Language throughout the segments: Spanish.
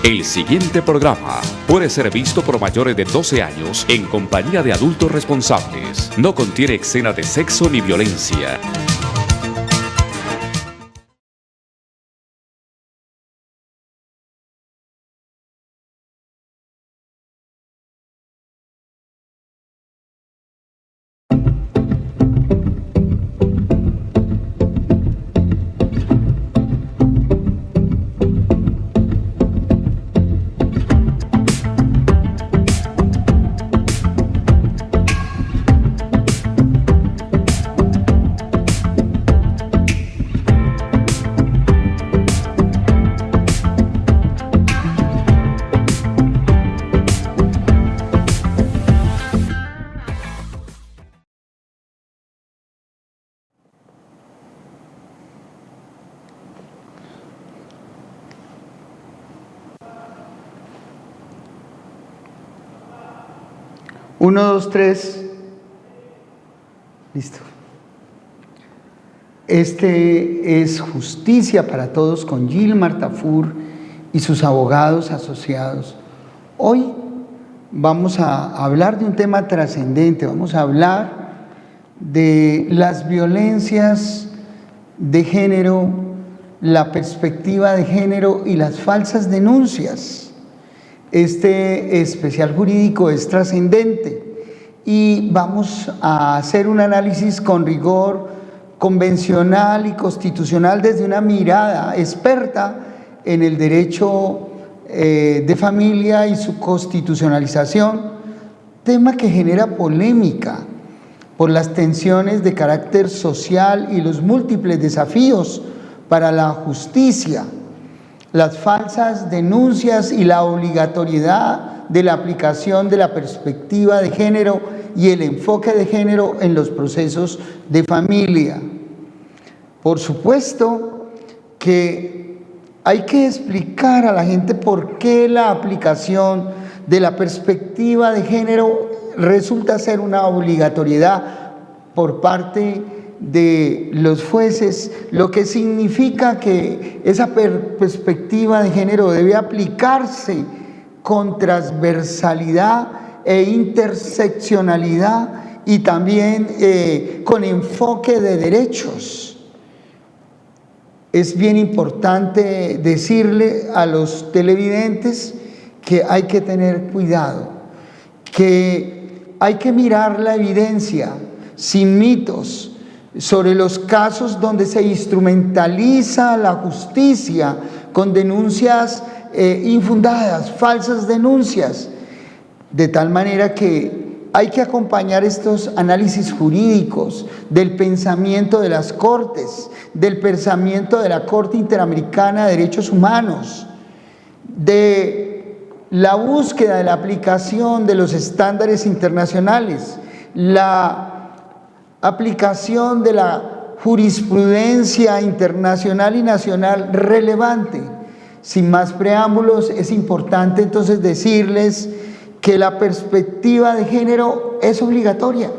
El siguiente programa puede ser visto por mayores de 12 años en compañía de adultos responsables. No contiene escena de sexo ni violencia. Uno, dos, tres. Listo. Este es Justicia para Todos con Gilmar Tafur y sus abogados asociados. Hoy vamos a hablar de un tema trascendente, vamos a hablar de las violencias de género, la perspectiva de género y las falsas denuncias. Este especial jurídico es trascendente y vamos a hacer un análisis con rigor convencional y constitucional desde una mirada experta en el derecho de familia y su constitucionalización, tema que genera polémica por las tensiones de carácter social y los múltiples desafíos para la justicia, las falsas denuncias y la obligatoriedad de la aplicación de la perspectiva de género y el enfoque de género en los procesos de familia. Por supuesto que hay que explicar a la gente por qué la aplicación de la perspectiva de género resulta ser una obligatoriedad por parte de los jueces, lo que significa que esa perspectiva de género debe aplicarse con transversalidad e interseccionalidad y también con enfoque de derechos. Es bien importante decirle a los televidentes que hay que tener cuidado, que hay que mirar la evidencia sin mitos sobre los casos donde se instrumentaliza la justicia con denuncias infundadas, falsas denuncias, de tal manera que hay que acompañar estos análisis jurídicos del pensamiento de las Cortes, del pensamiento de la Corte Interamericana de Derechos Humanos, de la búsqueda de la aplicación de los estándares internacionales, la aplicación de la jurisprudencia internacional y nacional relevante. Sin más preámbulos, es importante entonces decirles que la perspectiva de género es obligatoria,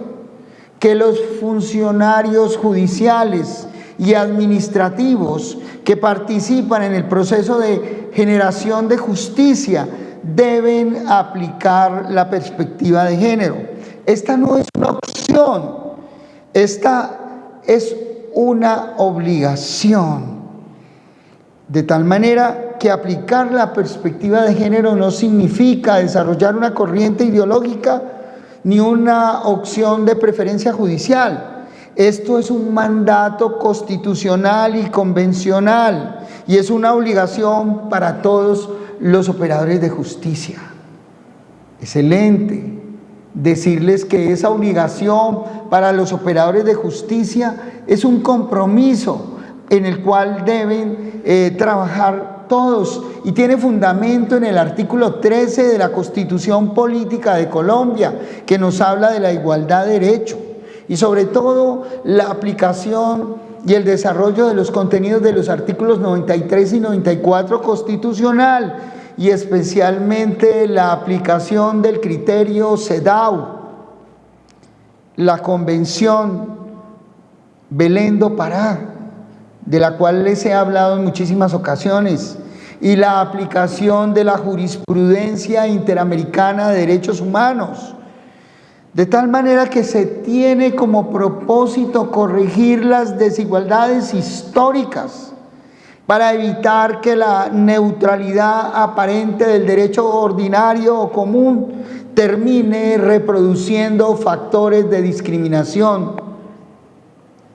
que los funcionarios judiciales y administrativos que participan en el proceso de generación de justicia deben aplicar la perspectiva de género. Esta no es una opción. Esta es una obligación, de tal manera que aplicar la perspectiva de género no significa desarrollar una corriente ideológica ni una opción de preferencia judicial. Esto es un mandato constitucional y convencional y es una obligación para todos los operadores de justicia. Excelente. Decirles que esa obligación para los operadores de justicia es un compromiso en el cual deben trabajar todos y tiene fundamento en el artículo 13 de la Constitución Política de Colombia, que nos habla de la igualdad de derecho y sobre todo la aplicación y el desarrollo de los contenidos de los artículos 93 y 94 constitucional, y especialmente la aplicación del criterio CEDAW, la Convención Belén do Pará, de la cual les he hablado en muchísimas ocasiones, y la aplicación de la jurisprudencia interamericana de derechos humanos, de tal manera que se tiene como propósito corregir las desigualdades históricas para evitar que la neutralidad aparente del derecho ordinario o común termine reproduciendo factores de discriminación.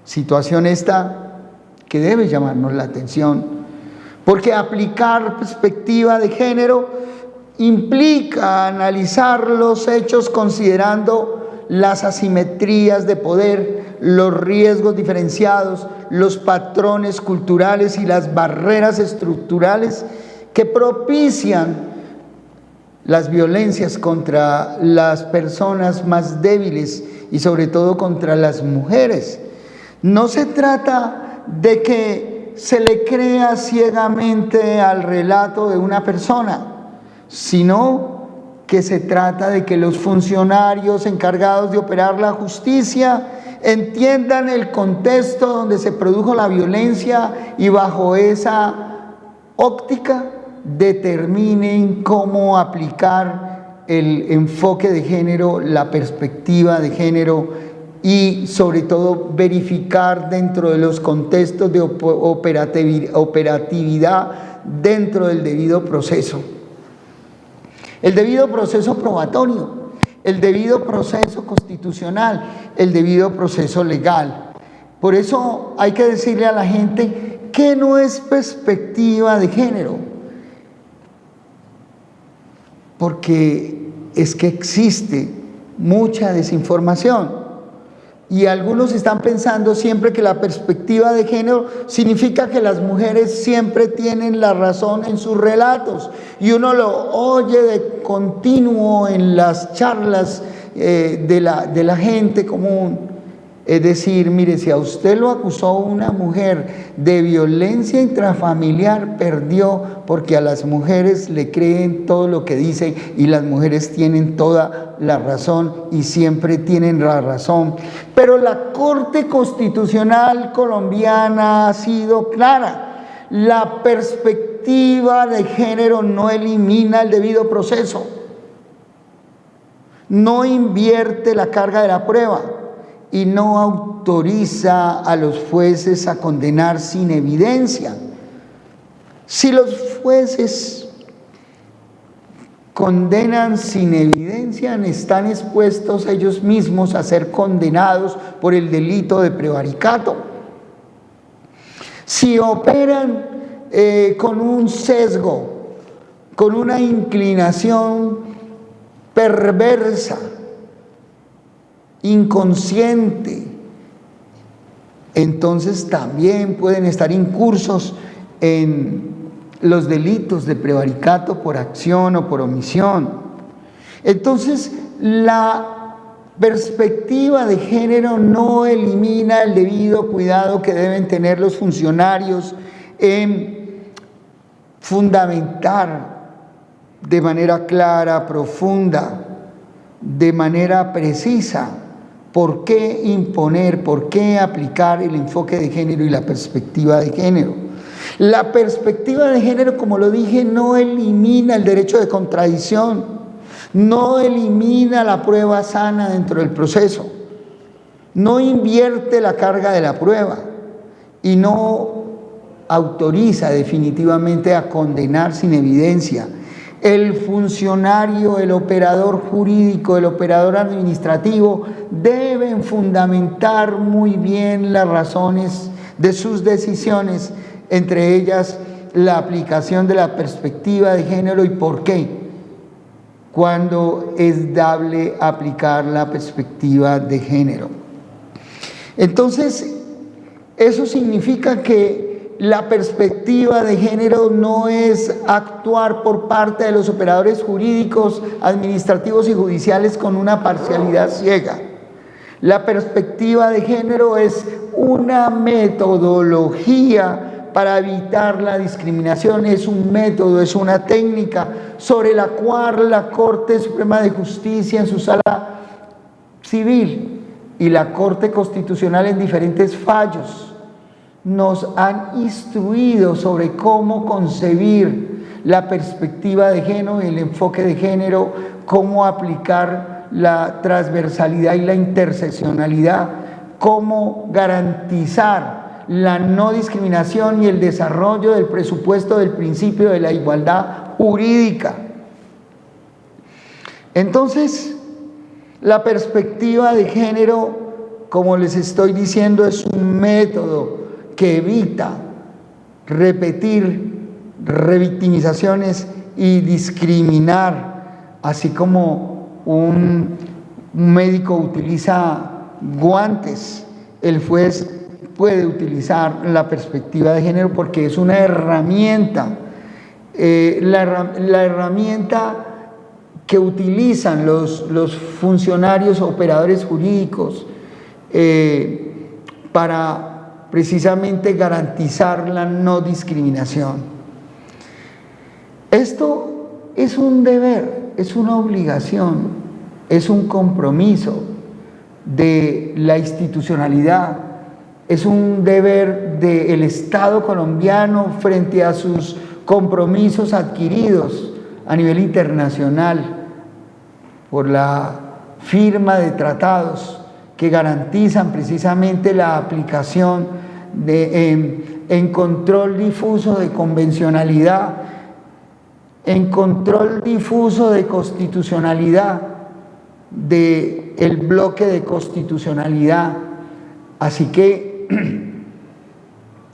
Situación esta que debe llamarnos la atención, porque aplicar perspectiva de género implica analizar los hechos considerando las asimetrías de poder, los riesgos diferenciados, los patrones culturales y las barreras estructurales que propician las violencias contra las personas más débiles y sobre todo contra las mujeres. No se trata de que se le crea ciegamente al relato de una persona, sino que se trata de que los funcionarios encargados de operar la justicia entiendan el contexto donde se produjo la violencia y bajo esa óptica determinen cómo aplicar el enfoque de género, la perspectiva de género y sobre todo verificar dentro de los contextos de operatividad dentro del debido proceso. El debido proceso probatorio, el debido proceso constitucional, el debido proceso legal. Por eso hay que decirle a la gente que no es perspectiva de género, porque es que existe mucha desinformación. Y algunos están pensando siempre que la perspectiva de género significa que las mujeres siempre tienen la razón en sus relatos. Y uno lo oye de continuo en las charlas de la gente común. Es decir, mire, si a usted lo acusó una mujer de violencia intrafamiliar, perdió, porque a las mujeres le creen todo lo que dicen y las mujeres tienen toda la razón y siempre tienen la razón. Pero la Corte Constitucional colombiana ha sido clara. La perspectiva de género no elimina el debido proceso, no invierte la carga de la prueba y no autoriza a los jueces a condenar sin evidencia. Si los jueces condenan sin evidencia, están expuestos ellos mismos a ser condenados por el delito de prevaricato. Si operan con un sesgo, con una inclinación perversa, inconsciente, entonces también pueden estar incursos en los delitos de prevaricato por acción o por omisión. Entonces, la perspectiva de género no elimina el debido cuidado que deben tener los funcionarios en fundamentar de manera clara, profunda, de manera precisa, por qué imponer, por qué aplicar el enfoque de género y la perspectiva de género. La perspectiva de género, como lo dije, no elimina el derecho de contradicción, no elimina la prueba sana dentro del proceso, no invierte la carga de la prueba y no autoriza definitivamente a condenar sin evidencia. El funcionario, el operador jurídico, el operador administrativo deben fundamentar muy bien las razones de sus decisiones, entre ellas la aplicación de la perspectiva de género y por qué, cuando es dable aplicar la perspectiva de género. Entonces, eso significa que la perspectiva de género no es actuar por parte de los operadores jurídicos, administrativos y judiciales con una parcialidad ciega. La perspectiva de género es una metodología para evitar la discriminación, es un método, es una técnica sobre la cual la Corte Suprema de Justicia en su sala civil y la Corte Constitucional en diferentes fallos nos han instruido sobre cómo concebir la perspectiva de género, el enfoque de género, cómo aplicar la transversalidad y la interseccionalidad, cómo garantizar la no discriminación y el desarrollo del presupuesto del principio de la igualdad jurídica. Entonces, la perspectiva de género, como les estoy diciendo, es un método que evita repetir revictimizaciones y discriminar, así como un médico utiliza guantes, el juez puede utilizar la perspectiva de género porque es una herramienta, la herramienta que utilizan los funcionarios operadores jurídicos para precisamente garantizar la no discriminación. Esto es un deber, es una obligación, es un compromiso de la institucionalidad, es un deber del Estado colombiano frente a sus compromisos adquiridos a nivel internacional por la firma de tratados que garantizan precisamente la aplicación en control difuso de convencionalidad, en control difuso de constitucionalidad, del bloque de constitucionalidad. Así que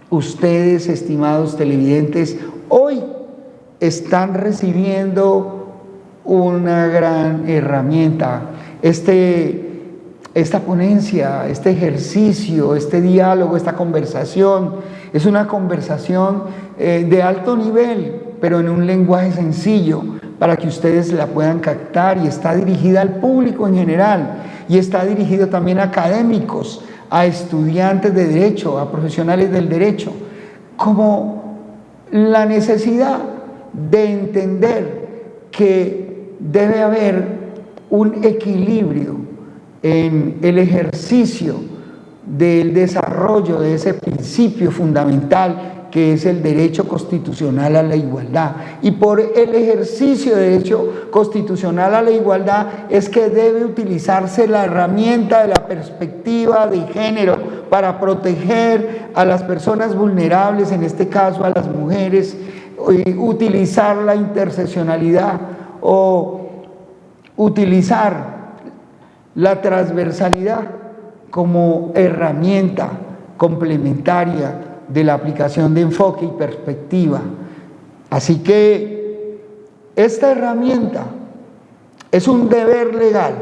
ustedes, estimados televidentes, hoy están recibiendo una gran herramienta. Esta ponencia, este ejercicio, este diálogo, esta conversación, es una conversación de alto nivel, pero en un lenguaje sencillo, para que ustedes la puedan captar, y está dirigida al público en general, y está dirigido también a académicos, a estudiantes de derecho, a profesionales del derecho, como la necesidad de entender que debe haber un equilibrio en el ejercicio del desarrollo de ese principio fundamental que es el derecho constitucional a la igualdad. Y por el ejercicio de derecho constitucional a la igualdad es que debe utilizarse la herramienta de la perspectiva de género para proteger a las personas vulnerables, en este caso a las mujeres, utilizar la interseccionalidad o utilizar la transversalidad como herramienta complementaria de la aplicación de enfoque y perspectiva. Así que esta herramienta es un deber legal,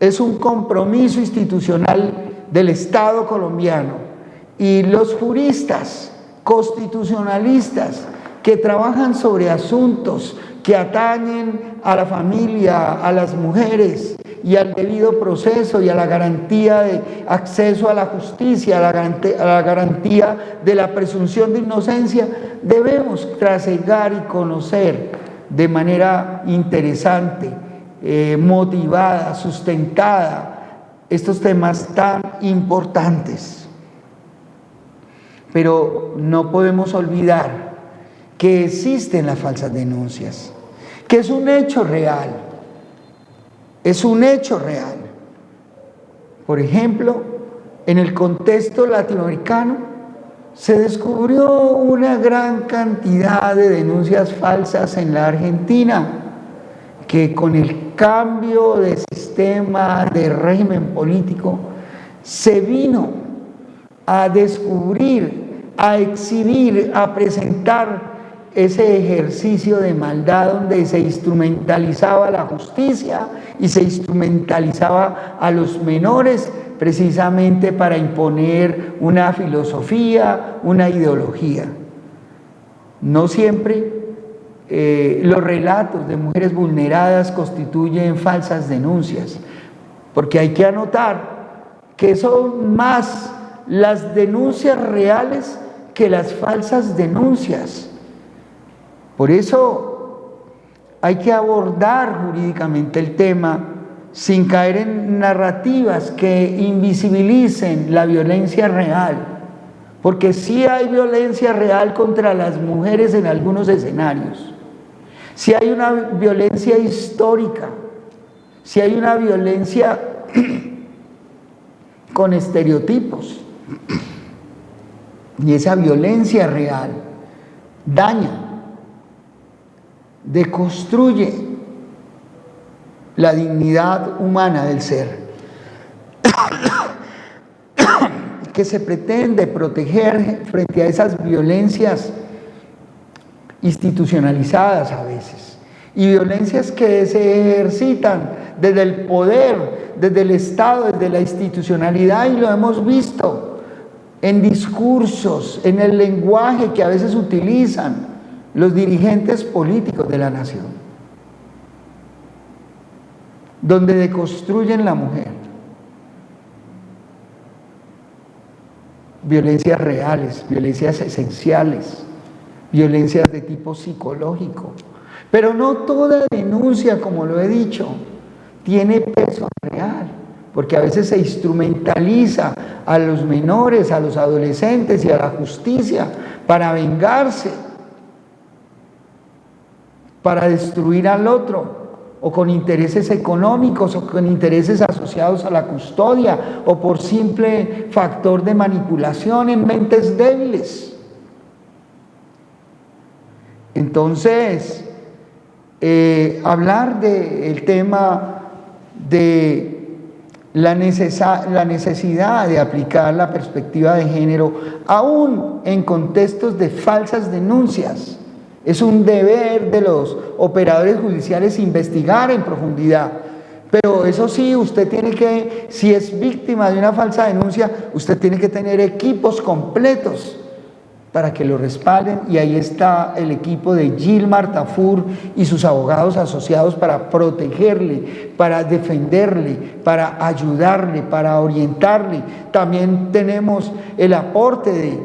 es un compromiso institucional del Estado colombiano, y los juristas constitucionalistas que trabajan sobre asuntos que atañen a la familia, a las mujeres y al debido proceso y a la garantía de acceso a la justicia, a la garantía de la presunción de inocencia, debemos trasegar y conocer de manera interesante, motivada, sustentada, estos temas tan importantes. Pero no podemos olvidar que existen las falsas denuncias, que es un hecho real, es un hecho real. Por ejemplo, en el contexto latinoamericano se descubrió una gran cantidad de denuncias falsas en la Argentina, que con el cambio de sistema, de régimen político, se vino a descubrir, a exhibir, a presentar ese ejercicio de maldad donde se instrumentalizaba la justicia y se instrumentalizaba a los menores precisamente para imponer una filosofía, una ideología. No siempre los relatos de mujeres vulneradas constituyen falsas denuncias, porque hay que anotar que son más las denuncias reales que las falsas denuncias. Por eso hay que abordar jurídicamente el tema sin caer en narrativas que invisibilicen la violencia real, porque sí hay violencia real contra las mujeres en algunos escenarios, sí hay una violencia histórica, sí hay una violencia con estereotipos, y esa violencia real daña, deconstruye la dignidad humana del ser, que se pretende proteger frente a esas violencias institucionalizadas a veces, y violencias que se ejercitan desde el poder, desde el Estado, desde la institucionalidad, y lo hemos visto en discursos, en el lenguaje que a veces utilizan los dirigentes políticos de la nación, donde deconstruyen la mujer. Violencias reales, violencias esenciales, violencias de tipo psicológico. Pero no toda denuncia, como lo he dicho, tiene peso real, porque a veces se instrumentaliza a los menores, a los adolescentes y a la justicia para vengarse, para destruir al otro, o con intereses económicos, o con intereses asociados a la custodia, o por simple factor de manipulación en mentes débiles. Entonces, hablar del tema de la necesidad de aplicar la perspectiva de género, aún en contextos de falsas denuncias, es un deber de los operadores judiciales investigar en profundidad. Pero eso sí, usted tiene que, si es víctima de una falsa denuncia, usted tiene que tener equipos completos para que lo respalden, y ahí está el equipo de Gilmar Tafur y sus abogados asociados para protegerle, para defenderle, para ayudarle, para orientarle. También tenemos el aporte de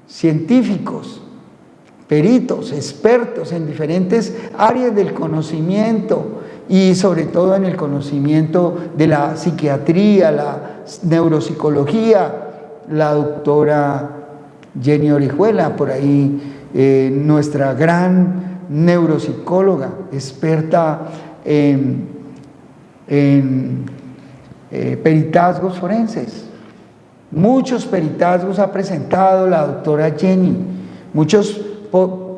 científicos, peritos, expertos en diferentes áreas del conocimiento, y sobre todo en el conocimiento de la psiquiatría, la neuropsicología, la doctora Jenny Orejuela, por ahí nuestra gran neuropsicóloga, experta en peritazgos forenses. Muchos peritazgos ha presentado la doctora Jenny, muchos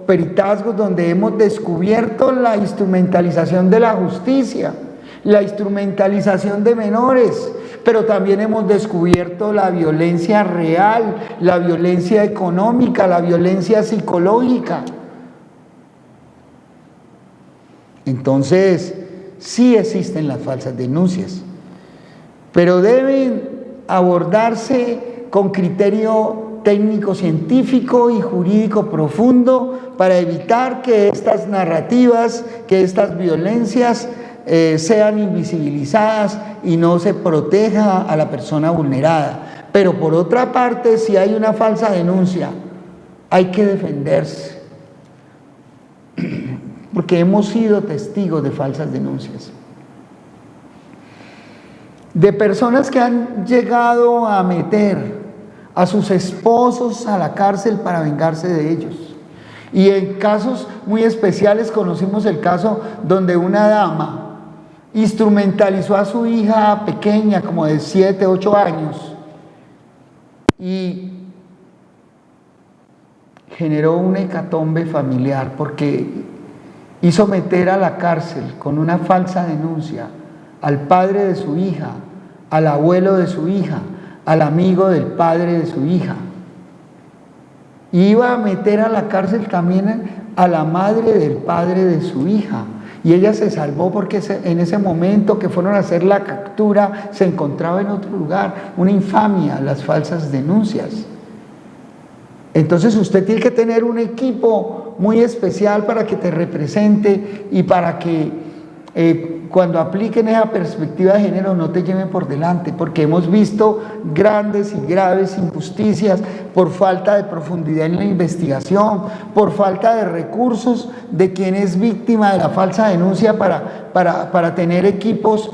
peritazgos donde hemos descubierto la instrumentalización de la justicia, la instrumentalización de menores, pero también hemos descubierto la violencia real, la violencia económica, la violencia psicológica. Entonces, sí existen las falsas denuncias, pero deben abordarse con criterio técnico, científico y jurídico profundo para evitar que estas narrativas, que estas violencias sean invisibilizadas y no se proteja a la persona vulnerada. Pero por otra parte, si hay una falsa denuncia, hay que defenderse, porque hemos sido testigos de falsas denuncias, de personas que han llegado a meter a sus esposos a la cárcel para vengarse de ellos. Y en casos muy especiales conocimos el caso donde una dama instrumentalizó a su hija pequeña, como de 7, 8 años, y generó una hecatombe familiar porque hizo meter a la cárcel con una falsa denuncia al padre de su hija, al abuelo de su hija, al amigo del padre de su hija. Iba a meter a la cárcel también a la madre del padre de su hija. Y ella se salvó porque en ese momento que fueron a hacer la captura se encontraba en otro lugar. Una infamia, las falsas denuncias. Entonces usted tiene que tener un equipo muy especial para que te represente y para que cuando apliquen esa perspectiva de género no te lleven por delante, porque hemos visto grandes y graves injusticias por falta de profundidad en la investigación, por falta de recursos de quien es víctima de la falsa denuncia para tener equipos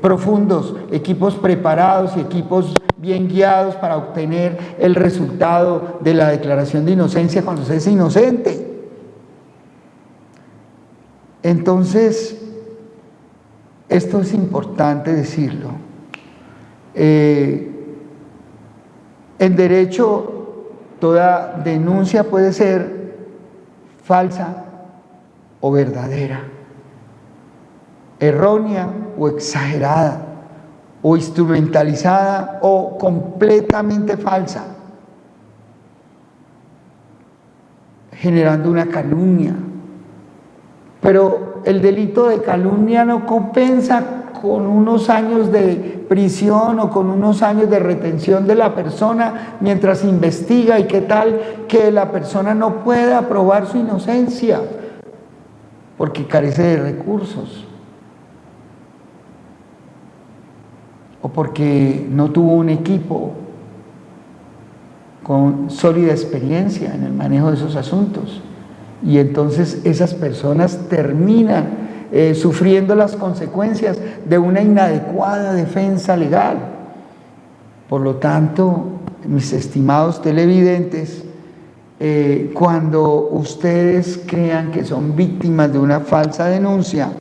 profundos, equipos preparados y equipos bien guiados para obtener el resultado de la declaración de inocencia cuando se es inocente. Entonces, esto es importante decirlo. En derecho, toda denuncia puede ser falsa o verdadera, errónea o exagerada, o instrumentalizada o completamente falsa, generando una calumnia. Pero el delito de calumnia no compensa con unos años de prisión o con unos años de retención de la persona mientras investiga, y qué tal que la persona no pueda probar su inocencia porque carece de recursos o porque no tuvo un equipo con sólida experiencia en el manejo de esos asuntos, y entonces esas personas terminan sufriendo las consecuencias de una inadecuada defensa legal. Por lo tanto, mis estimados televidentes, cuando ustedes crean que son víctimas de una falsa denuncia,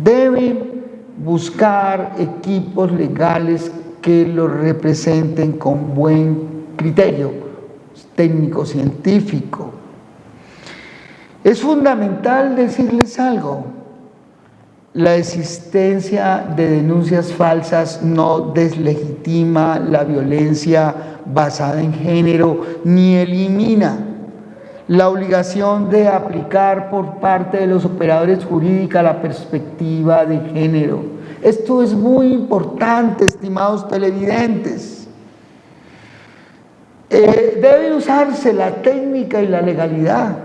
deben buscar equipos legales que los representen con buen criterio técnico científico. Es fundamental decirles algo: la existencia de denuncias falsas no deslegitima la violencia basada en género ni elimina la obligación de aplicar por parte de los operadores jurídicos la perspectiva de género. Esto es muy importante, estimados televidentes. Debe usarse la técnica y la legalidad,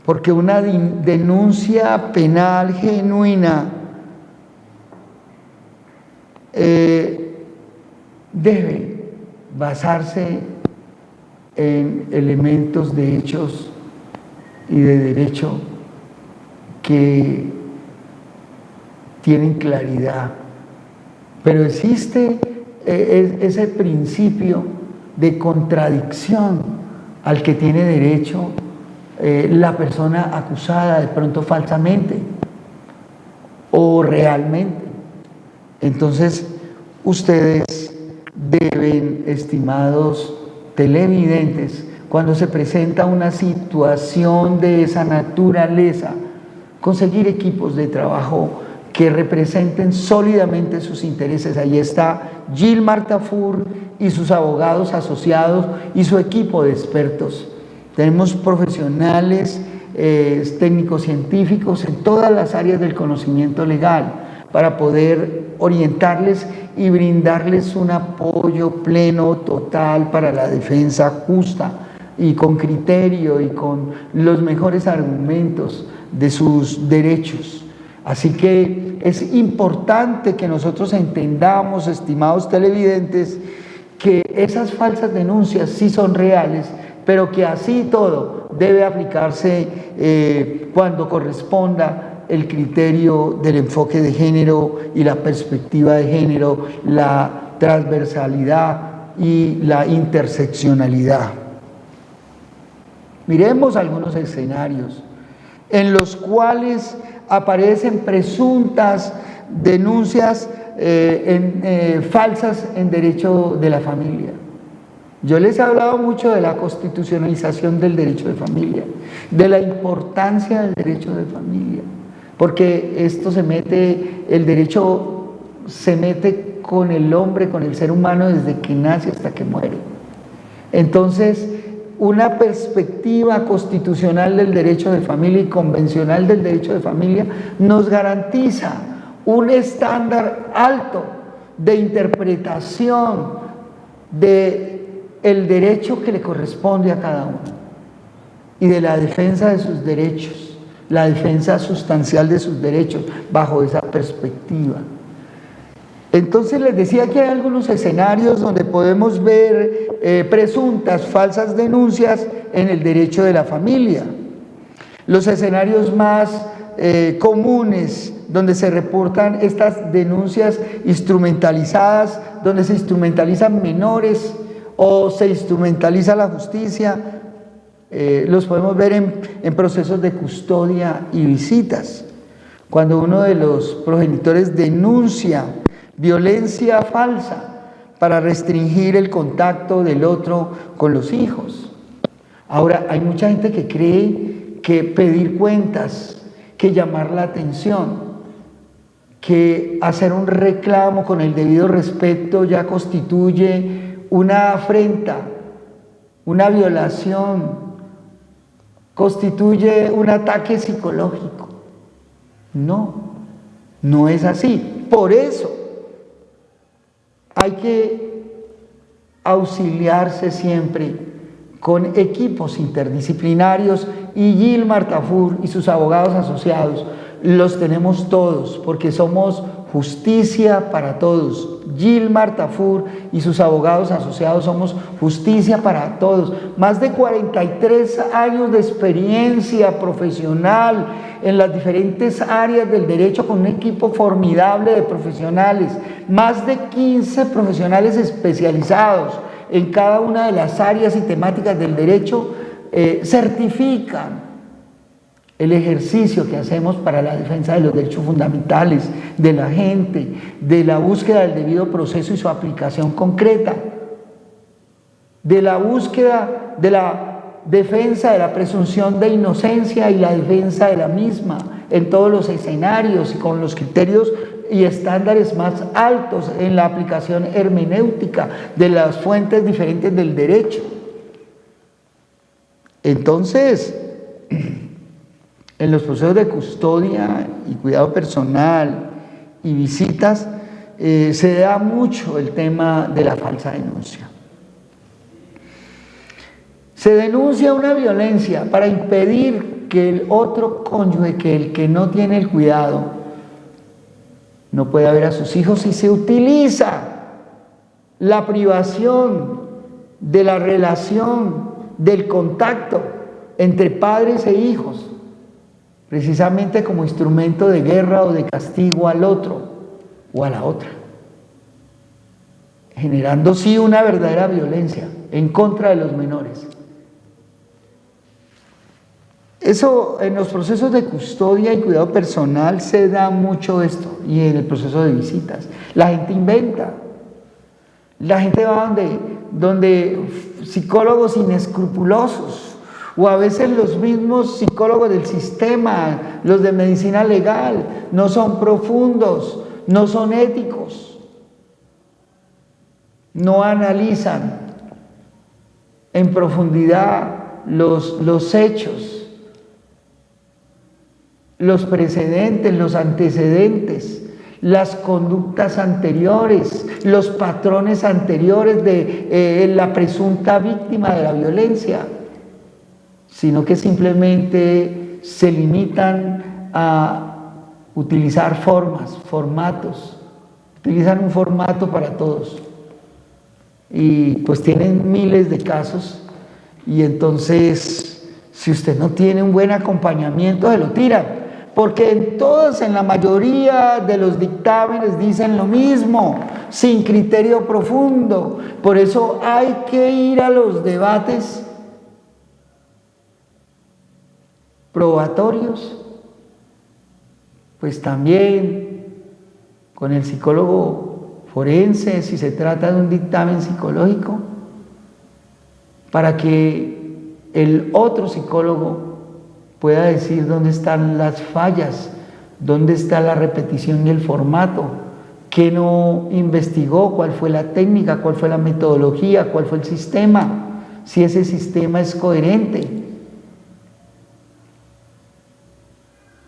porque una denuncia penal genuina debe basarse en elementos de hechos y de derecho que tienen claridad. Pero existe ese principio de contradicción al que tiene derecho la persona acusada, de pronto falsamente o realmente. Entonces, ustedes deben, estimados televidentes, cuando se presenta una situación de esa naturaleza, conseguir equipos de trabajo que representen sólidamente sus intereses. Ahí está Gilmar Tafur y sus abogados asociados y su equipo de expertos. Tenemos profesionales, técnicos científicos en todas las áreas del conocimiento legal para poder orientarles y brindarles un apoyo pleno, total para la defensa justa y con criterio y con los mejores argumentos de sus derechos. Así que es importante que nosotros entendamos, estimados televidentes, que esas falsas denuncias sí son reales, pero que así todo debe aplicarse cuando corresponda el criterio del enfoque de género y la perspectiva de género, la transversalidad y la interseccionalidad. Miremos algunos escenarios en los cuales aparecen presuntas denuncias falsas en derecho de la familia. Yo les he hablado mucho de la constitucionalización del derecho de familia, de la importancia del derecho de familia, porque esto el derecho se mete con el hombre, con el ser humano desde que nace hasta que muere. Entonces, una perspectiva constitucional del derecho de familia y convencional del derecho de familia nos garantiza un estándar alto de interpretación del derecho que le corresponde a cada uno y de la defensa de sus derechos, la defensa sustancial de sus derechos bajo esa perspectiva. Entonces les decía que hay algunos escenarios donde podemos ver presuntas falsas denuncias en el derecho de la familia. Los escenarios más comunes donde se reportan estas denuncias instrumentalizadas, donde se instrumentalizan menores o se instrumentaliza la justicia, los podemos ver en procesos de custodia y visitas. Cuando uno de los progenitores denuncia violencia falsa para restringir el contacto del otro con los hijos. Ahora, hay mucha gente que cree que pedir cuentas, que llamar la atención, que hacer un reclamo con el debido respeto ya constituye una afrenta, una violación, constituye un ataque psicológico. No, no es así. Por eso hay que auxiliarse siempre con equipos interdisciplinarios, y Gilmar Tafur y sus abogados asociados los tenemos todos, porque somos justicia para todos. Gilmar Tafur y sus abogados asociados somos justicia para todos. Más de 43 años de experiencia profesional en las diferentes áreas del derecho, con un equipo formidable de profesionales, más de 15 profesionales especializados en cada una de las áreas y temáticas del derecho, certifican el ejercicio que hacemos para la defensa de los derechos fundamentales de la gente, de la búsqueda del debido proceso y su aplicación concreta, de la búsqueda de la defensa de la presunción de inocencia y la defensa de la misma en todos los escenarios y con los criterios y estándares más altos en la aplicación hermenéutica de las fuentes diferentes del derecho. Entonces, en los procesos de custodia y cuidado personal y visitas, se da mucho el tema de la falsa denuncia. Se denuncia una violencia para impedir que el otro cónyuge, que el que no tiene el cuidado, no pueda ver a sus hijos, y se utiliza la privación de la relación, del contacto entre padres e hijos, precisamente como instrumento de guerra o de castigo al otro o a la otra, generando sí una verdadera violencia en contra de los menores. Eso en los procesos de custodia y cuidado personal se da mucho esto, y en el proceso de visitas. La gente inventa, la gente va donde psicólogos inescrupulosos, o a veces los mismos psicólogos del sistema, los de medicina legal, no son profundos, no son éticos, no analizan en profundidad los hechos, los precedentes, los antecedentes, las conductas anteriores, los patrones anteriores de la presunta víctima de la violencia, sino que simplemente se limitan a utilizar formatos, utilizan un formato para todos, y pues tienen miles de casos, y entonces si usted no tiene un buen acompañamiento se lo tiran. Porque en la mayoría de los dictámenes dicen lo mismo, sin criterio profundo. Por eso hay que ir a los debates probatorios, pues también con el psicólogo forense, si se trata de un dictamen psicológico, para que el otro psicólogo pueda decir dónde están las fallas, dónde está la repetición y el formato, qué no investigó, cuál fue la técnica, cuál fue la metodología, cuál fue el sistema, si ese sistema es coherente.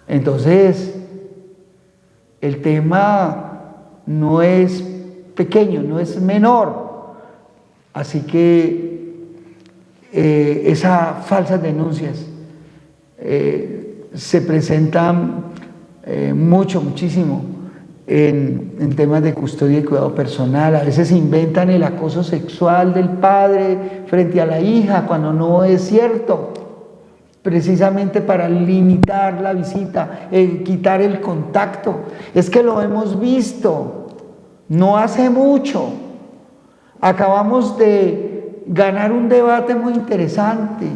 Entonces, el tema no es pequeño, no es menor, así que esas falsas denuncias se presentan muchísimo en temas de custodia y cuidado personal. A veces inventan el acoso sexual del padre frente a la hija cuando no es cierto, precisamente para limitar la visita, quitar el contacto. Es que lo hemos visto no hace mucho Acabamos de ganar un debate muy interesante,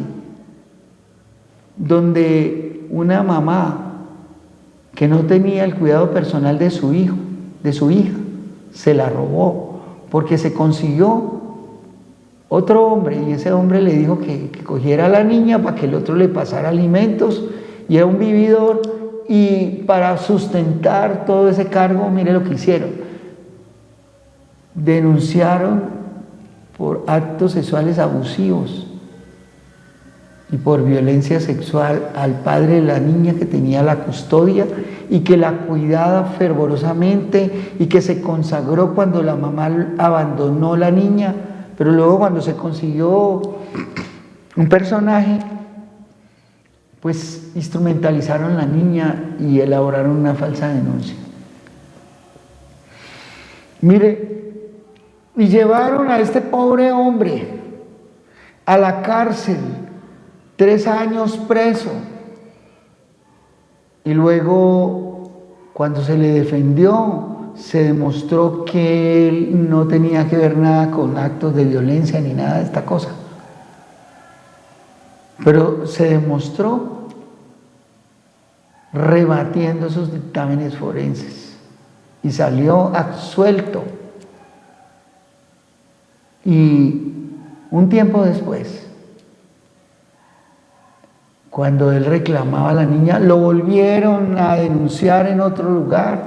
donde una mamá que no tenía el cuidado personal de su hijo, de su hija, se la robó, porque se consiguió otro hombre, y ese hombre le dijo que cogiera a la niña para que el otro le pasara alimentos, y era un vividor, y para sustentar todo ese cargo, mire lo que hicieron. Denunciaron por actos sexuales abusivos y por violencia sexual al padre de la niña que tenía la custodia y que la cuidaba fervorosamente y que se consagró cuando la mamá abandonó la niña, pero luego cuando se consiguió un personaje, pues instrumentalizaron a la niña y elaboraron una falsa denuncia. Mire, y llevaron a este pobre hombre a la cárcel, 3 años preso, y luego cuando se le defendió se demostró que él no tenía que ver nada con actos de violencia ni nada de esta cosa, pero se demostró rebatiendo esos dictámenes forenses y salió absuelto. Y un tiempo después, cuando él reclamaba a la niña, lo volvieron a denunciar en otro lugar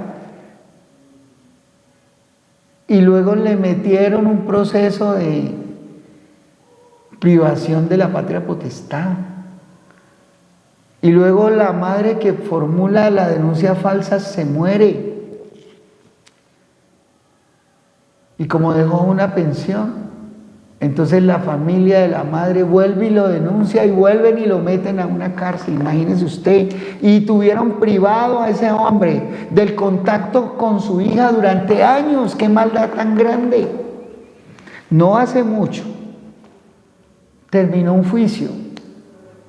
y luego le metieron un proceso de privación de la patria potestad. Y luego la madre que formula la denuncia falsa se muere. Y como dejó una pensión, entonces la familia de la madre vuelve y lo denuncia y vuelven y lo meten a una cárcel, imagínese usted. Y tuvieron privado a ese hombre del contacto con su hija durante años. ¡Qué maldad tan grande! No hace mucho terminó un juicio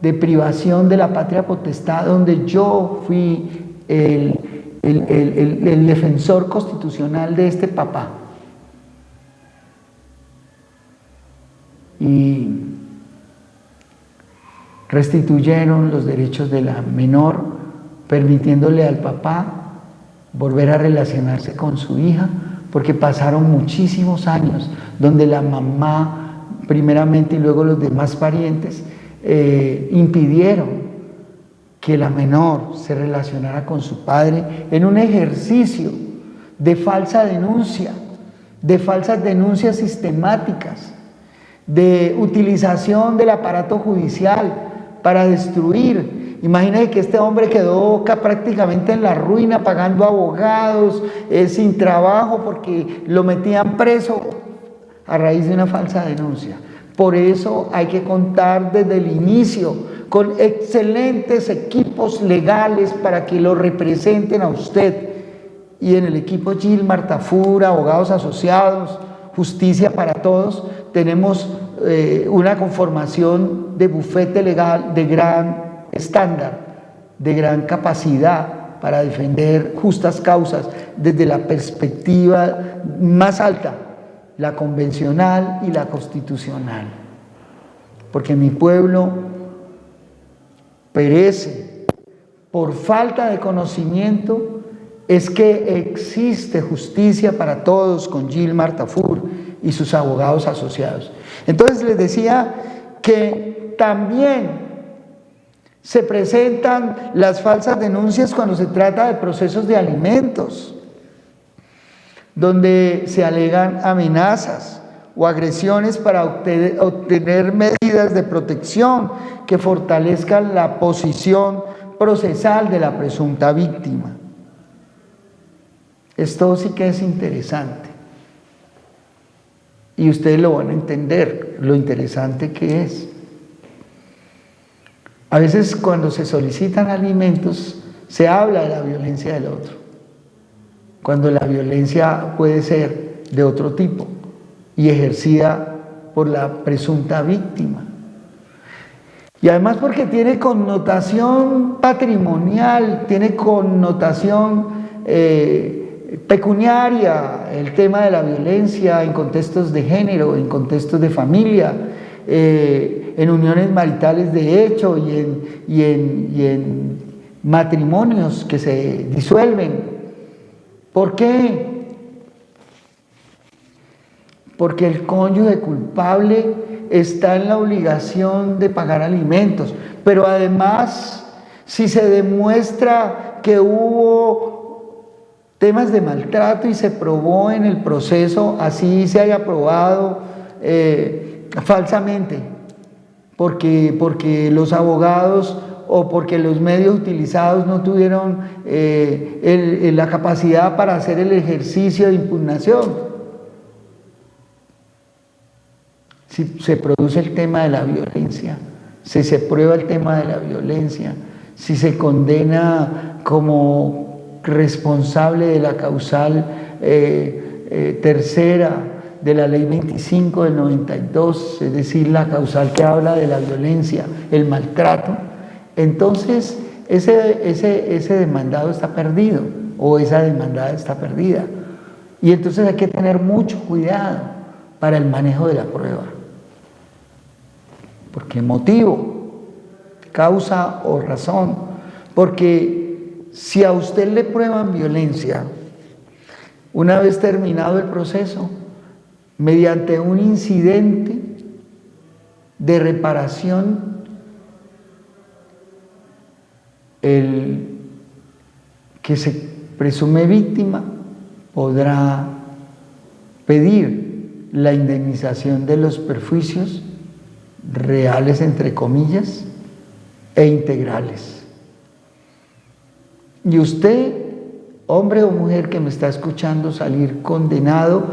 de privación de la patria potestad donde yo fui el defensor constitucional de este papá. Y restituyeron los derechos de la menor, permitiéndole al papá volver a relacionarse con su hija, porque pasaron muchísimos años donde la mamá, primeramente, y luego los demás parientes, impidieron que la menor se relacionara con su padre en un ejercicio de falsa denuncia, de falsas denuncias sistemáticas, de utilización del aparato judicial para destruir. Imagínense que este hombre quedó prácticamente en la ruina, pagando abogados, sin trabajo, porque lo metían preso a raíz de una falsa denuncia. Por eso hay que contar desde el inicio con excelentes equipos legales para que lo representen a usted. Y en el equipo Gilmar Tafur, abogados asociados, Justicia para Todos, tenemos una conformación de bufete legal de gran estándar, de gran capacidad para defender justas causas desde la perspectiva más alta, la convencional y la constitucional. Porque mi pueblo perece por falta de conocimiento. Es que existe Justicia para Todos con Gilmar Tafur y sus abogados asociados. Entonces les decía que también se presentan las falsas denuncias cuando se trata de procesos de alimentos, donde se alegan amenazas o agresiones para obtener medidas de protección que fortalezcan la posición procesal de la presunta víctima. Esto sí que es interesante. Y ustedes lo van a entender, lo interesante que es. A veces cuando se solicitan alimentos, se habla de la violencia del otro, cuando la violencia puede ser de otro tipo y ejercida por la presunta víctima. Y además porque tiene connotación patrimonial, tiene connotación pecuniaria, el tema de la violencia en contextos de género, en contextos de familia, en uniones maritales de hecho y en matrimonios que se disuelven. ¿Por qué? Porque el cónyuge culpable está en la obligación de pagar alimentos, pero además, si se demuestra que hubo temas de maltrato y se probó en el proceso, así se haya probado falsamente, porque los abogados o porque los medios utilizados no tuvieron la capacidad para hacer el ejercicio de impugnación. Si se produce el tema de la violencia, si se prueba el tema de la violencia, si se condena como responsable de la causal tercera de la ley 25 del 92, es decir, la causal que habla de la violencia, el maltrato, entonces ese demandado está perdido o esa demandada está perdida. Y entonces hay que tener mucho cuidado para el manejo de la prueba. Porque motivo, causa o razón, porque si a usted le prueban violencia, una vez terminado el proceso, mediante un incidente de reparación, el que se presume víctima podrá pedir la indemnización de los perjuicios reales, entre comillas, e integrales. Y usted, hombre o mujer que me está escuchando, salir condenado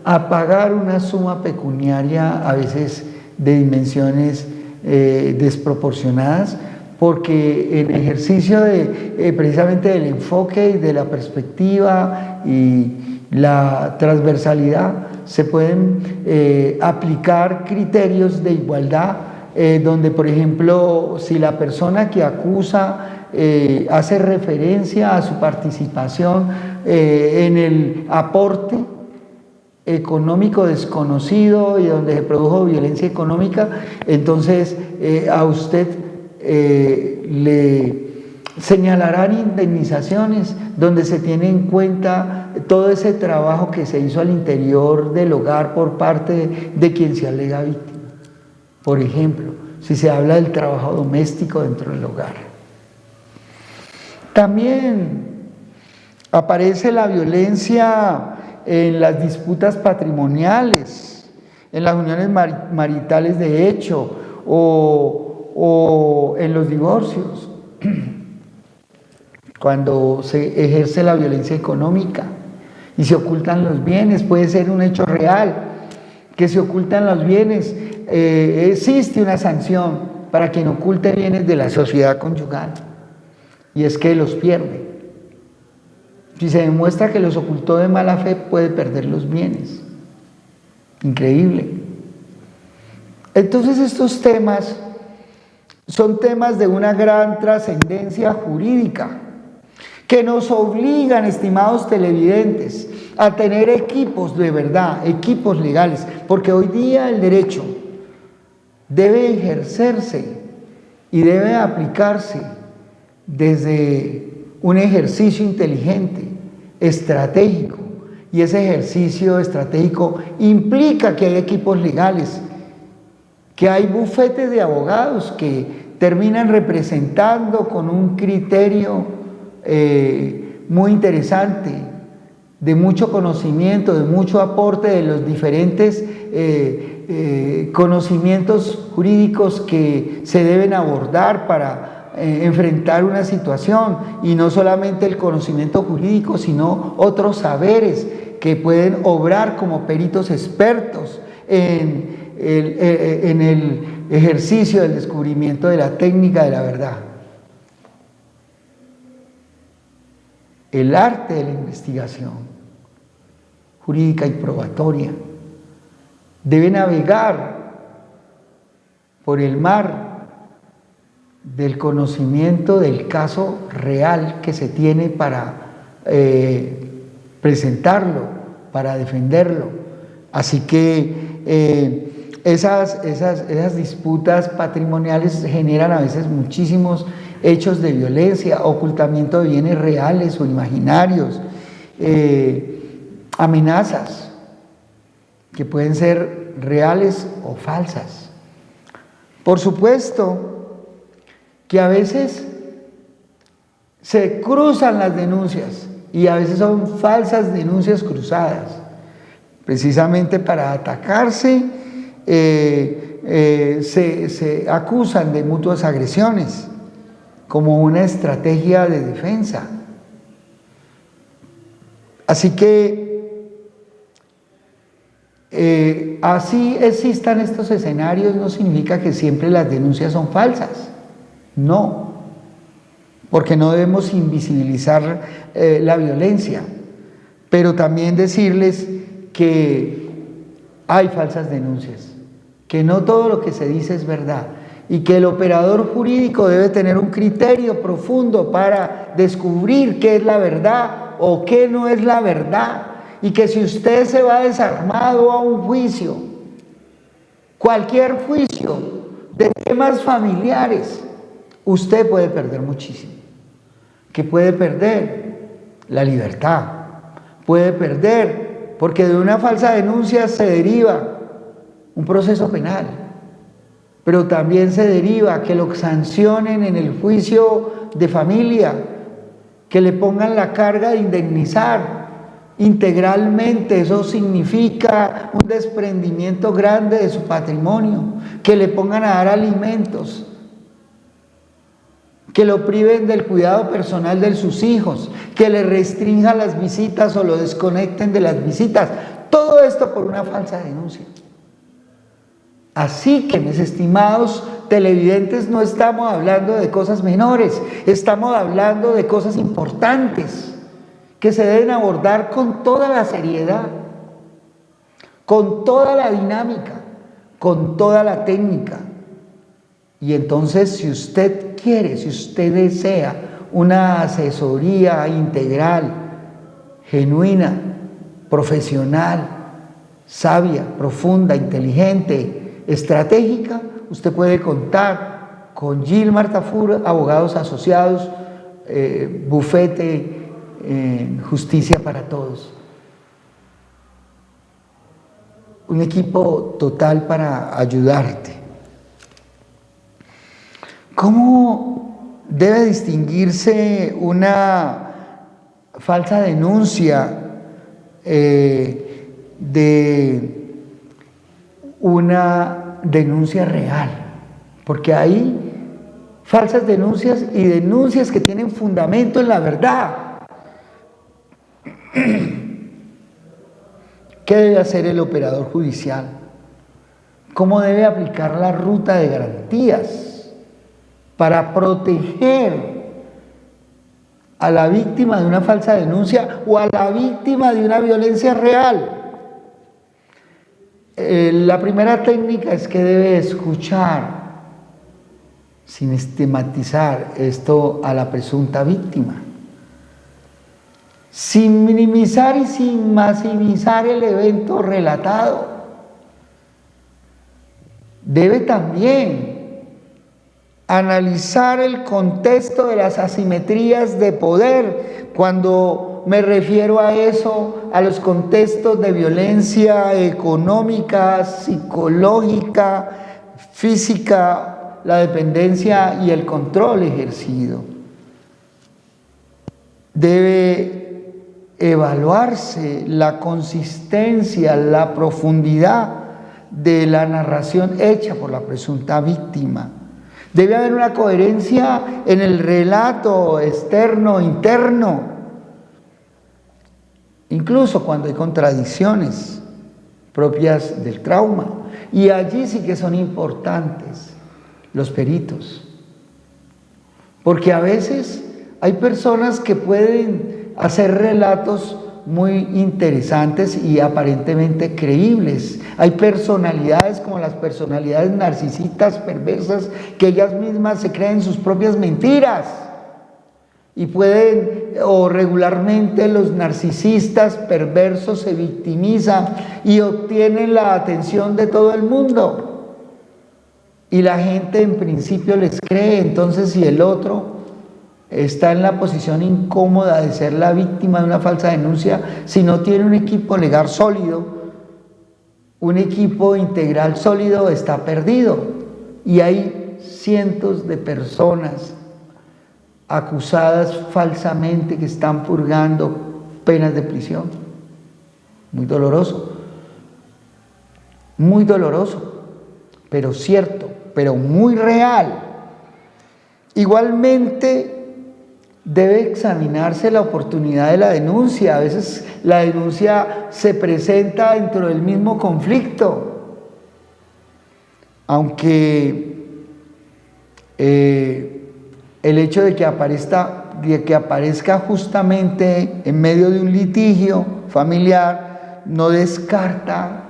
a pagar una suma pecuniaria, a veces de dimensiones desproporcionadas, porque en ejercicio de precisamente del enfoque y de la perspectiva y la transversalidad se pueden aplicar criterios de igualdad, donde por ejemplo si la persona que acusa hace referencia a su participación en el aporte económico desconocido y donde se produjo violencia económica, entonces a usted le señalarán indemnizaciones donde se tiene en cuenta todo ese trabajo que se hizo al interior del hogar por parte de quien se alega víctima. Por ejemplo, si se habla del trabajo doméstico dentro del hogar. También aparece la violencia en las disputas patrimoniales, en las uniones maritales de hecho o en los divorcios, cuando se ejerce la violencia económica y se ocultan los bienes. Puede ser un hecho real que se ocultan los bienes. Existe una sanción para quien oculte bienes de la sociedad conyugal, y es que los pierde. Si se demuestra que los ocultó de mala fe, puede perder los bienes. Increíble. Entonces estos temas son temas de una gran trascendencia jurídica que nos obligan, estimados televidentes, a tener equipos de verdad, equipos legales, porque hoy día el derecho debe ejercerse y debe aplicarse desde un ejercicio inteligente, estratégico, y ese ejercicio estratégico implica que hay equipos legales, que hay bufetes de abogados que terminan representando con un criterio muy interesante, de mucho conocimiento, de mucho aporte de los diferentes conocimientos jurídicos que se deben abordar para enfrentar una situación, y no solamente el conocimiento jurídico, sino otros saberes que pueden obrar como peritos expertos en el ejercicio del descubrimiento de la técnica de la verdad. El arte de la investigación jurídica y probatoria debe navegar por el mar del conocimiento del caso real que se tiene para presentarlo, para defenderlo. Así que esas disputas patrimoniales generan a veces muchísimos hechos de violencia, ocultamiento de bienes reales o imaginarios, amenazas que pueden ser reales o falsas. Por supuesto que a veces se cruzan las denuncias y a veces son falsas denuncias cruzadas, precisamente para atacarse. Se acusan de mutuas agresiones como una estrategia de defensa. Así que así existan estos escenarios no significa que siempre las denuncias son falsas, no, porque no debemos invisibilizar la violencia, pero también decirles que hay falsas denuncias, que no todo lo que se dice es verdad y que el operador jurídico debe tener un criterio profundo para descubrir qué es la verdad o qué no es la verdad, y que si usted se va desarmado a un juicio, cualquier juicio de temas familiares, usted puede perder muchísimo, que puede perder la libertad, puede perder, porque de una falsa denuncia se deriva un proceso penal, pero también se deriva que lo sancionen en el juicio de familia, que le pongan la carga de indemnizar integralmente. Eso significa un desprendimiento grande de su patrimonio, que le pongan a dar alimentos, que lo priven del cuidado personal de sus hijos, que le restrinjan las visitas o lo desconecten de las visitas. Todo esto por una falsa denuncia. Así que, mis estimados televidentes, no estamos hablando de cosas menores, estamos hablando de cosas importantes que se deben abordar con toda la seriedad, con toda la dinámica, con toda la técnica. Y entonces, si usted quiere, si usted desea una asesoría integral, genuina, profesional, sabia, profunda, inteligente, estratégica, usted puede contar con Gilmar Tafur, abogados asociados, bufete Justicia para Todos. Un equipo total para ayudarte. ¿Cómo debe distinguirse una falsa denuncia de una denuncia real? Porque hay falsas denuncias y denuncias que tienen fundamento en la verdad. ¿Qué debe hacer el operador judicial? ¿Cómo debe aplicar la ruta de garantías para proteger a la víctima de una falsa denuncia o a la víctima de una violencia real? La primera técnica es que debe escuchar, sin estigmatizar esto, a la presunta víctima, sin minimizar y sin maximizar el evento relatado. Debe también analizar el contexto de las asimetrías de poder. Cuando me refiero a eso, a los contextos de violencia económica, psicológica, física, la dependencia y el control ejercido. Debe evaluarse la consistencia, la profundidad de la narración hecha por la presunta víctima. Debe haber una coherencia en el relato externo, interno, incluso cuando hay contradicciones propias del trauma. Y allí sí que son importantes los peritos, porque a veces hay personas que pueden hacer relatos muy interesantes y aparentemente creíbles. Hay personalidades como las personalidades narcisistas perversas que ellas mismas se creen sus propias mentiras Y pueden, o regularmente los narcisistas perversos se victimizan y obtienen la atención de todo el mundo. Y la gente en principio les cree. Entonces, si el otro está en la posición incómoda de ser la víctima de una falsa denuncia, si no tiene un equipo legal sólido, un equipo integral sólido, está perdido. Y hay cientos de personas acusadas falsamente que están purgando penas de prisión. Muy doloroso, pero cierto, pero muy real. Igualmente debe examinarse la oportunidad de la denuncia. A veces la denuncia se presenta dentro del mismo conflicto, aunque el hecho de que aparezca justamente en medio de un litigio familiar no descarta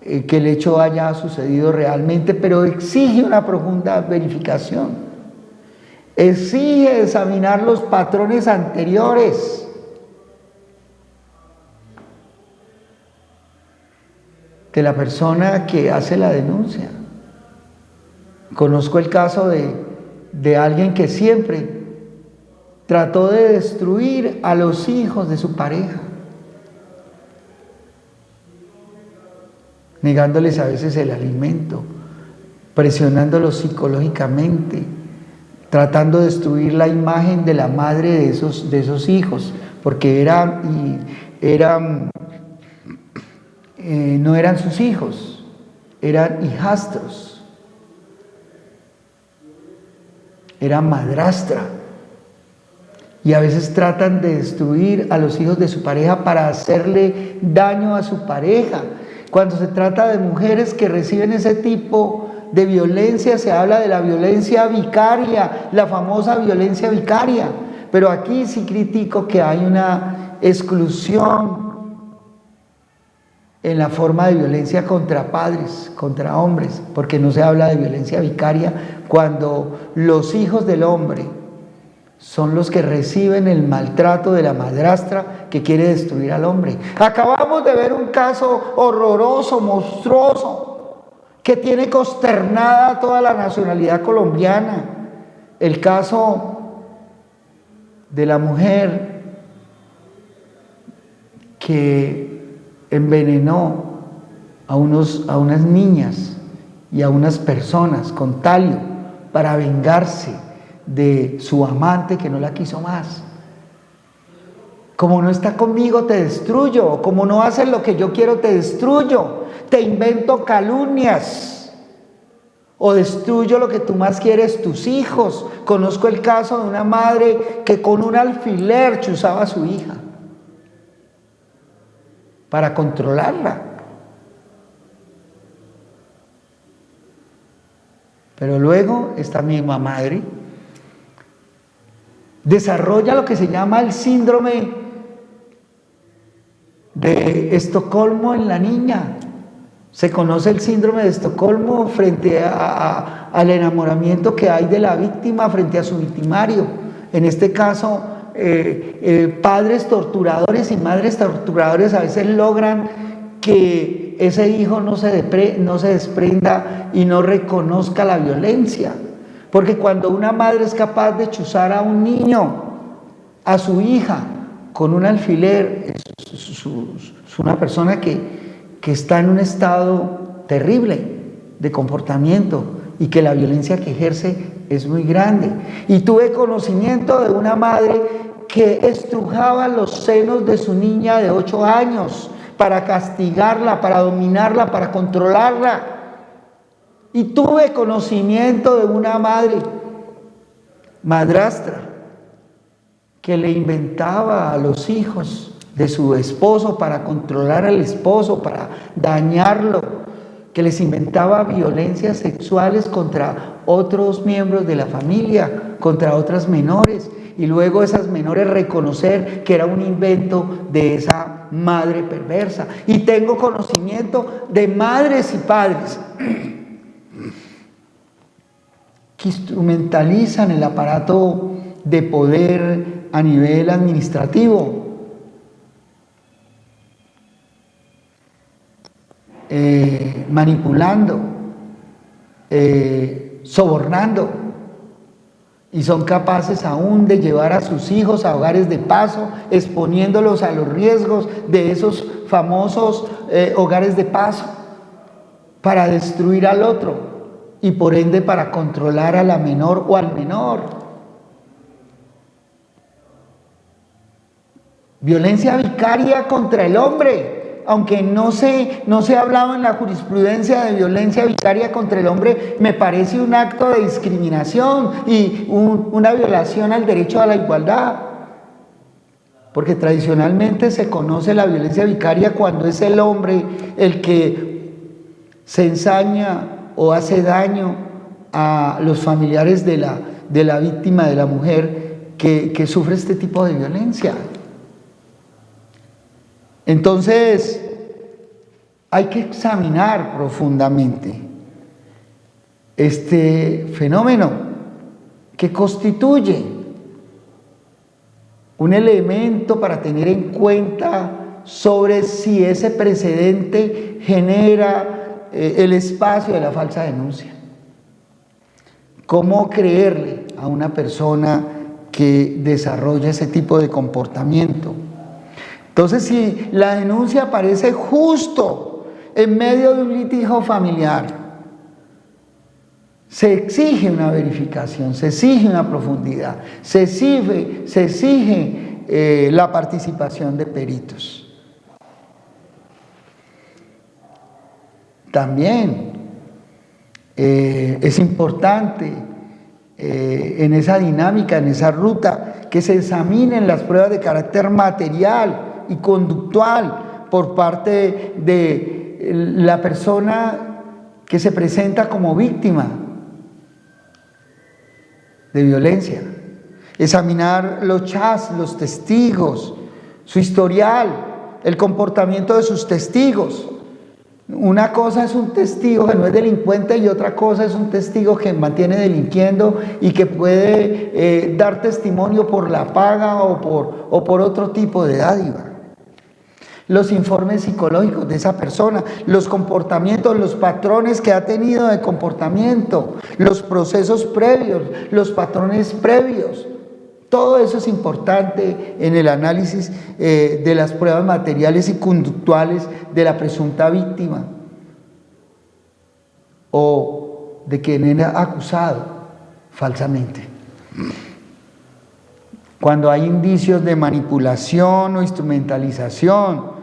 que el hecho haya sucedido realmente, pero exige una profunda verificación. Exige examinar los patrones anteriores. De la persona que hace la denuncia. Conozco el caso de alguien que siempre trató de destruir a los hijos de su pareja, negándoles a veces el alimento, presionándolos psicológicamente, tratando de destruir la imagen de la madre de esos hijos, porque no eran sus hijos, eran hijastros. Era madrastra, y a veces tratan de destruir a los hijos de su pareja para hacerle daño a su pareja. Cuando se trata de mujeres que reciben ese tipo de violencia, se habla de la violencia vicaria, la famosa violencia vicaria. Pero aquí sí critico que hay una exclusión en la forma de violencia contra padres, contra hombres, porque no se habla de violencia vicaria cuando los hijos del hombre son los que reciben el maltrato de la madrastra que quiere destruir al hombre. Acabamos de ver un caso horroroso, monstruoso, que tiene consternada a toda la nacionalidad colombiana. El caso de la mujer que envenenó a unas niñas y a unas personas con talio para vengarse de su amante que no la quiso más. Como no está conmigo, te destruyo. Como no haces lo que yo quiero, te destruyo. Te invento calumnias. O destruyo lo que tú más quieres, tus hijos. Conozco el caso de una madre que con un alfiler chuzaba a su hija para controlarla. Pero luego esta misma madre desarrolla lo que se llama el síndrome de Estocolmo en la niña. Se conoce el síndrome de Estocolmo frente al enamoramiento que hay de la víctima frente a su victimario. En este caso, padres torturadores y madres torturadores a veces logran que ese hijo no se desprenda y no reconozca la violencia. Porque cuando una madre es capaz de chuzar a un niño, a su hija, con un alfiler, es una persona que está en un estado terrible de comportamiento y que la violencia que ejerce es muy grande. Y tuve conocimiento de una madre que estrujaba los senos de su niña de 8 años para castigarla, para dominarla, para controlarla. Y tuve conocimiento de una madre, madrastra, que le inventaba a los hijos de su esposo para controlar al esposo, para dañarlo, que les inventaba violencias sexuales contra otros miembros de la familia, contra otras menores, y luego esas menores reconocer que era un invento de esa madre perversa. Y tengo conocimiento de madres y padres que instrumentalizan el aparato de poder a nivel administrativo, manipulando, sobornando, y son capaces aún de llevar a sus hijos a hogares de paso, exponiéndolos a los riesgos de esos famosos hogares de paso, para destruir al otro y por ende para controlar a la menor o al menor. Violencia vicaria contra el hombre, aunque no se ha hablado en la jurisprudencia de violencia vicaria contra el hombre, me parece un acto de discriminación y una violación al derecho a la igualdad, porque tradicionalmente se conoce la violencia vicaria cuando es el hombre el que se ensaña o hace daño a los familiares de la víctima, de la mujer que sufre este tipo de violencia. Entonces, hay que examinar profundamente este fenómeno que constituye un elemento para tener en cuenta sobre si ese precedente genera el espacio de la falsa denuncia. ¿Cómo creerle a una persona que desarrolla ese tipo de comportamiento? Entonces, si la denuncia aparece justo en medio de un litigio familiar, se exige una verificación, se exige una profundidad, se exige la participación de peritos. También es importante en esa dinámica, en esa ruta, que se examinen las pruebas de carácter material y conductual por parte de la persona que se presenta como víctima de violencia. Examinar los chats, los testigos, su historial, el comportamiento de sus testigos. Una cosa es un testigo que no es delincuente y otra cosa es un testigo que mantiene delinquiendo y que puede dar testimonio por la paga o por otro tipo de dádiva. Los informes psicológicos de esa persona, los comportamientos, los patrones que ha tenido de comportamiento, los procesos previos, los patrones previos. Todo eso es importante en el análisis de las pruebas materiales y conductuales de la presunta víctima o de quien era acusado falsamente. Cuando hay indicios de manipulación o instrumentalización,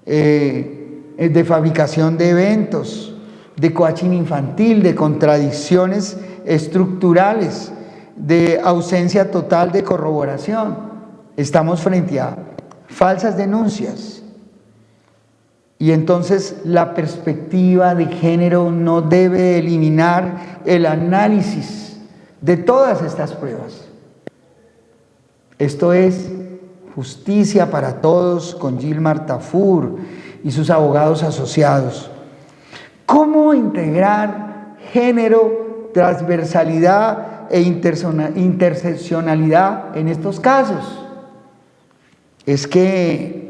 de fabricación de eventos, de coaching infantil, de contradicciones estructurales, de ausencia total de corroboración, estamos frente a falsas denuncias. Y entonces la perspectiva de género no debe eliminar el análisis de todas estas pruebas. Esto es Justicia para Todos con Gilmar Tafur y sus abogados asociados. ¿Cómo integrar género, transversalidad e interseccionalidad en estos casos? Es que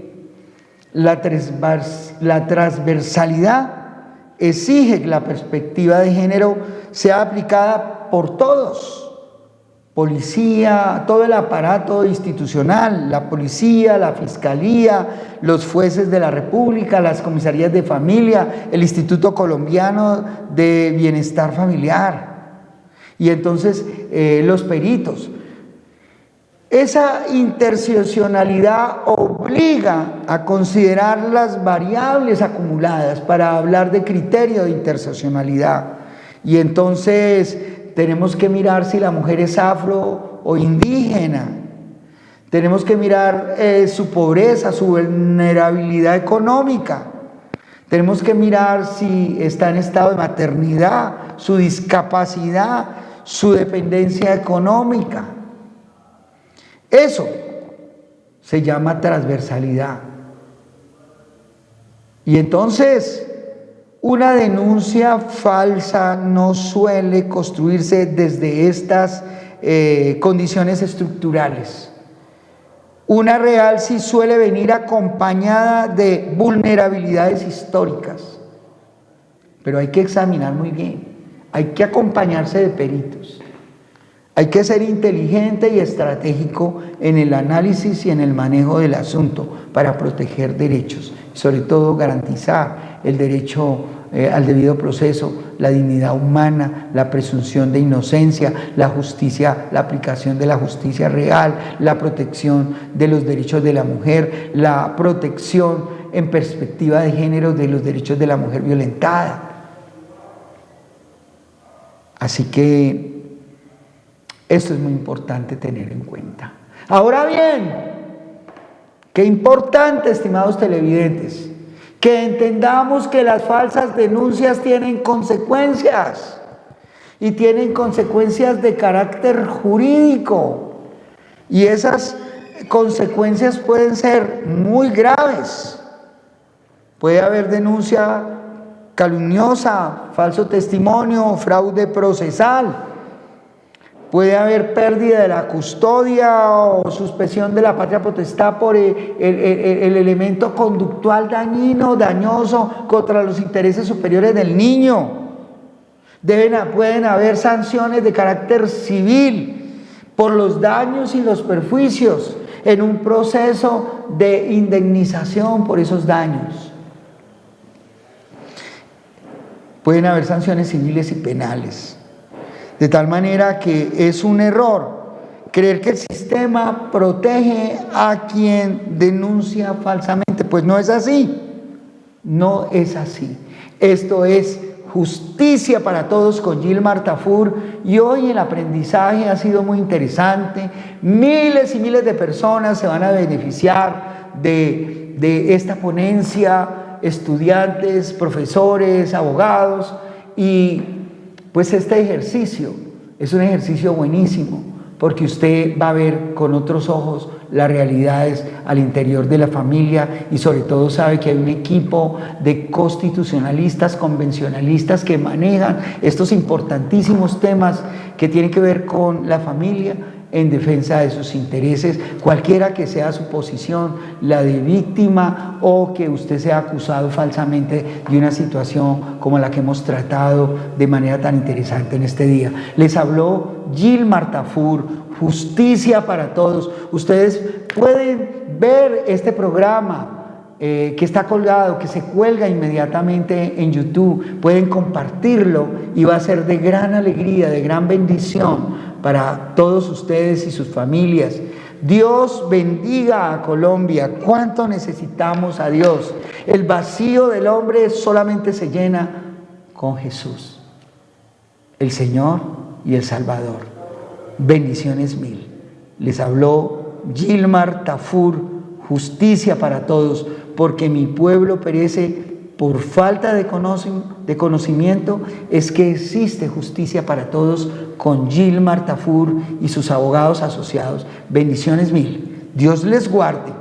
la transversalidad exige que la perspectiva de género sea aplicada por todos. Policía, todo el aparato institucional, la policía, la fiscalía, los jueces de la República, las comisarías de familia, el Instituto Colombiano de Bienestar Familiar. Y entonces los peritos. Esa interseccionalidad obliga a considerar las variables acumuladas para hablar de criterio de interseccionalidad. Y entonces tenemos que mirar si la mujer es afro o indígena. Tenemos que mirar su pobreza, su vulnerabilidad económica. Tenemos que mirar si está en estado de maternidad, su discapacidad, su dependencia económica. Eso se llama transversalidad. Y entonces, una denuncia falsa no suele construirse desde estas condiciones estructurales. Una realcy suele venir acompañada de vulnerabilidades históricas, pero hay que examinar muy bien, hay que acompañarse de peritos, hay que ser inteligente y estratégico en el análisis y en el manejo del asunto para proteger derechos, sobre todo garantizar el derecho al debido proceso, la dignidad humana, la presunción de inocencia, la justicia, la aplicación de la justicia real, la protección de los derechos de la mujer, la protección en perspectiva de género de los derechos de la mujer violentada. Así que esto es muy importante tener en cuenta. Ahora bien, qué importante, estimados televidentes, que entendamos que las falsas denuncias tienen consecuencias y tienen consecuencias de carácter jurídico, y esas consecuencias pueden ser muy graves. Puede haber denuncia calumniosa, falso testimonio, fraude procesal. Puede haber pérdida de la custodia o suspensión de la patria potestad por el elemento conductual dañoso contra los intereses superiores del niño. Pueden haber sanciones de carácter civil por los daños y los perjuicios en un proceso de indemnización por esos daños. Pueden haber sanciones civiles y penales. De tal manera que es un error creer que el sistema protege a quien denuncia falsamente. Pues no es así, no es así. Esto es justicia para todos con Gilmar Tafur, y hoy el aprendizaje ha sido muy interesante. Miles y miles de personas se van a beneficiar de esta ponencia, estudiantes, profesores, abogados, y pues este ejercicio es un ejercicio buenísimo, porque usted va a ver con otros ojos las realidades al interior de la familia, y sobre todo sabe que hay un equipo de constitucionalistas, convencionalistas que manejan estos importantísimos temas que tienen que ver con la familia en defensa de sus intereses, cualquiera que sea su posición, la de víctima o que usted sea acusado falsamente de una situación como la que hemos tratado de manera tan interesante en este día. Les habló Gilmar Tafur, Justicia para Todos. Ustedes pueden ver este programa que está colgado, que se cuelga inmediatamente en YouTube, pueden compartirlo y va a ser de gran alegría, de gran bendición para todos ustedes y sus familias. Dios bendiga a Colombia. ¿Cuánto necesitamos a Dios? El vacío del hombre solamente se llena con Jesús, el Señor y el Salvador. Bendiciones mil. Les habló Gilmar Tafur, Justicia para Todos, porque mi pueblo perece por falta de conocimiento. Es que existe justicia para todos con Gilmar Tafur y sus abogados asociados. Bendiciones mil. Dios les guarde.